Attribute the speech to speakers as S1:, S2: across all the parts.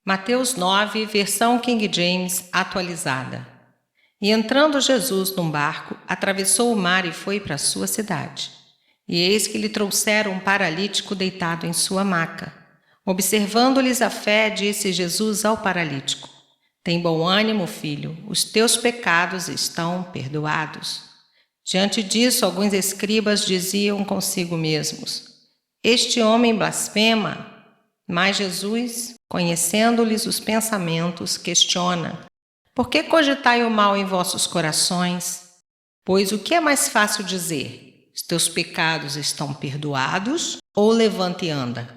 S1: Mateus 9, versão King James atualizada. E entrando Jesus num barco, atravessou o mar e foi para a sua cidade. E eis que lhe trouxeram um paralítico deitado em sua maca. Observando-lhes a fé, disse Jesus ao paralítico: Tem bom ânimo, filho, os teus pecados estão perdoados. Diante disso, alguns escribas diziam consigo mesmos: Este homem blasfema. Mas Jesus, conhecendo-lhes os pensamentos, questiona: Por que cogitai o mal em vossos corações? Pois o que é mais fácil dizer? Os teus pecados estão perdoados, ou levanta e anda?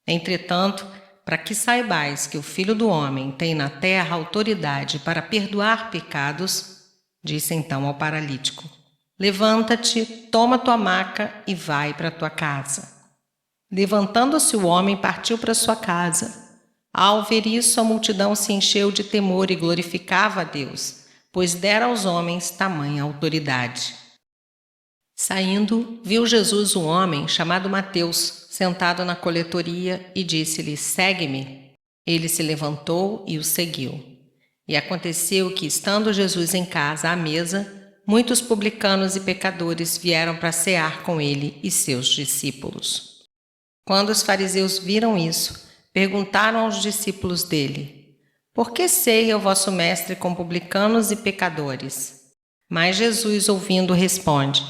S1: Entretanto, para que saibais que o Filho do Homem tem na terra autoridade para perdoar pecados, disse então ao paralítico: Levanta-te, toma tua maca e vai para tua casa. Levantando-se o homem, partiu para sua casa. Ao ver isso, a multidão se encheu de temor e glorificava a Deus, pois dera aos homens tamanha autoridade. Saindo, viu Jesus um homem chamado Mateus, sentado na coletoria, e disse-lhe: Segue-me. Ele se levantou e o seguiu. E aconteceu que, estando Jesus em casa à mesa, muitos publicanos e pecadores vieram para cear com ele e seus discípulos. Quando os fariseus viram isso, perguntaram aos discípulos dele: Por que ceia o vosso mestre com publicanos e pecadores? Mas Jesus, ouvindo, responde: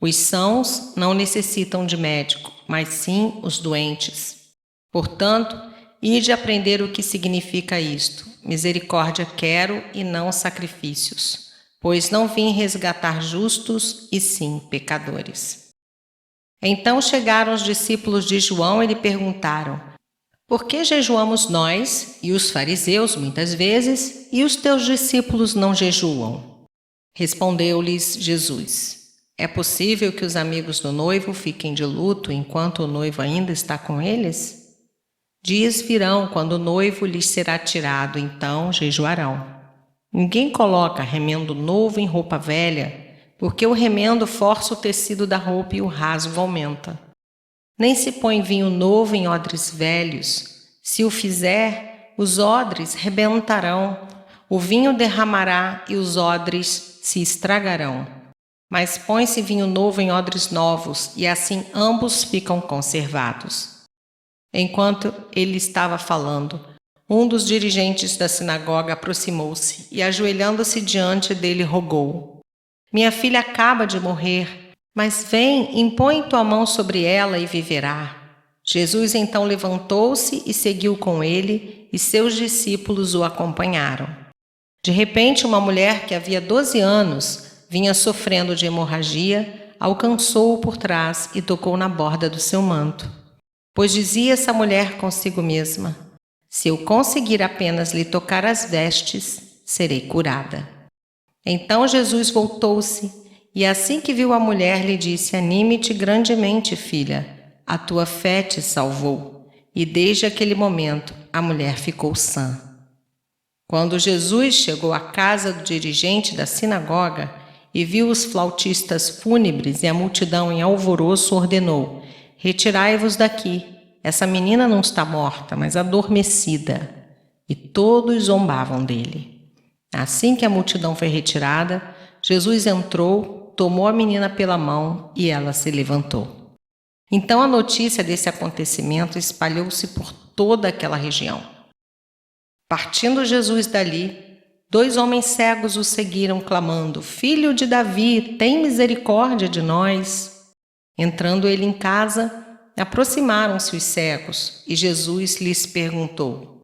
S1: Os sãos não necessitam de médico, mas sim os doentes. Portanto, ide aprender o que significa isto: misericórdia quero e não sacrifícios, pois não vim resgatar justos, e sim pecadores. Então chegaram os discípulos de João e lhe perguntaram: Por que jejuamos nós e os fariseus muitas vezes, e os teus discípulos não jejuam? Respondeu-lhes Jesus: É possível que os amigos do noivo fiquem de luto enquanto o noivo ainda está com eles? Dias virão quando o noivo lhes será tirado, então jejuarão. Ninguém coloca remendo novo em roupa velha, porque o remendo força o tecido da roupa e o rasgo aumenta. Nem se põe vinho novo em odres velhos. Se o fizer, os odres rebentarão, o vinho derramará e os odres se estragarão. Mas põe-se vinho novo em odres novos, e assim ambos ficam conservados. Enquanto ele estava falando, um dos dirigentes da sinagoga aproximou-se e, ajoelhando-se diante dele, rogou: Minha filha acaba de morrer, mas vem, impõe tua mão sobre ela e viverá. Jesus então levantou-se e seguiu com ele, e seus discípulos o acompanharam. De repente, uma mulher que havia 12 anos vinha sofrendo de hemorragia, alcançou-o por trás e tocou na borda do seu manto. Pois dizia essa mulher consigo mesma: Se eu conseguir apenas lhe tocar as vestes, serei curada. Então Jesus voltou-se e, assim que viu a mulher, lhe disse: Anime-te grandemente, filha, a tua fé te salvou. E desde aquele momento a mulher ficou sã. Quando Jesus chegou à casa do dirigente da sinagoga e viu os flautistas fúnebres e a multidão em alvoroço, ordenou: Retirai-vos daqui, essa menina não está morta, mas adormecida. E todos zombavam dele. Assim que a multidão foi retirada, Jesus entrou, tomou a menina pela mão e ela se levantou. Então a notícia desse acontecimento espalhou-se por toda aquela região. Partindo Jesus dali, 2 homens cegos o seguiram, clamando: Filho de Davi, tem misericórdia de nós. Entrando ele em casa, aproximaram-se os cegos e Jesus lhes perguntou: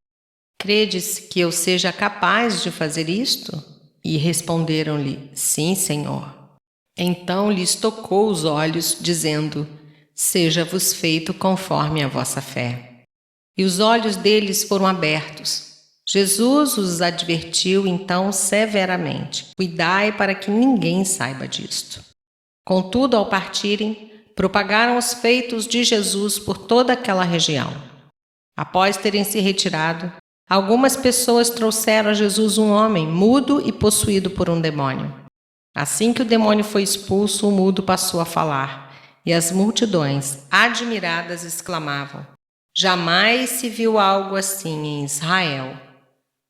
S1: Credes que eu seja capaz de fazer isto? E responderam-lhe: Sim, Senhor. Então lhes tocou os olhos, dizendo: Seja-vos feito conforme a vossa fé. E os olhos deles foram abertos. Jesus os advertiu então severamente: Cuidai para que ninguém saiba disto. Contudo, ao partirem, propagaram os feitos de Jesus por toda aquela região. Após terem se retirado, algumas pessoas trouxeram a Jesus um homem mudo e possuído por um demônio. Assim que o demônio foi expulso, o mudo passou a falar, e as multidões, admiradas, exclamavam: Jamais se viu algo assim em Israel.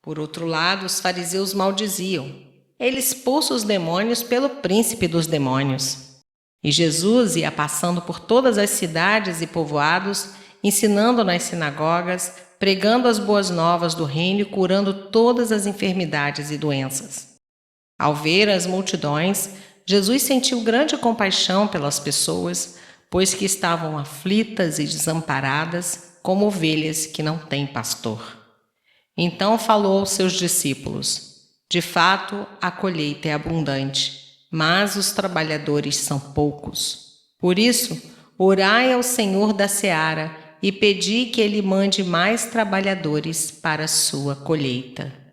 S1: Por outro lado, os fariseus maldiziam. Ele expulsa os demônios pelo príncipe dos demônios. E Jesus ia passando por todas as cidades e povoados, ensinando nas sinagogas, pregando as boas novas do reino e curando todas as enfermidades e doenças. Ao ver as multidões, Jesus sentiu grande compaixão pelas pessoas, pois que estavam aflitas e desamparadas, como ovelhas que não têm pastor. Então falou aos seus discípulos: de fato, a colheita é abundante, mas os trabalhadores são poucos. Por isso, orai ao Senhor da seara e pedi que ele mande mais trabalhadores para a sua colheita.